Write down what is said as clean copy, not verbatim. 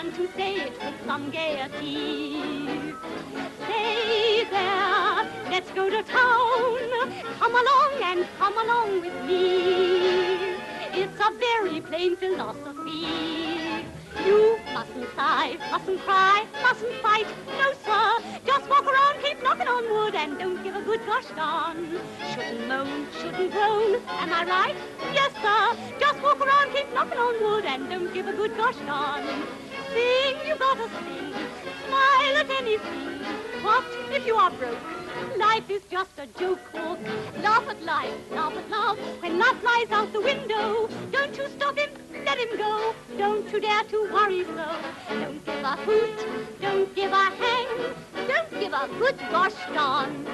learn to say it with some gaiety. Say there, let's go to town. Come along and come along with me. It's a very plain philosophy. You mustn't sigh, mustn't cry, mustn't fight. No, sir, just walk around, keep knocking on wood, and don't give a good gosh darn. Shouldn't moan, shouldn't groan, am I right? Yes, sir, just walk around, keep knocking on wood, and don't give a good gosh darn. Sing, you gotta sing, smile at anything. What if you are broke? Life is just a joke. Laugh at life, laugh at love. When love flies out the window, don't you stop him, let him go. Don't you dare to worry so. Don't give a hoot, don't give a hang, don't give a good gosh darn.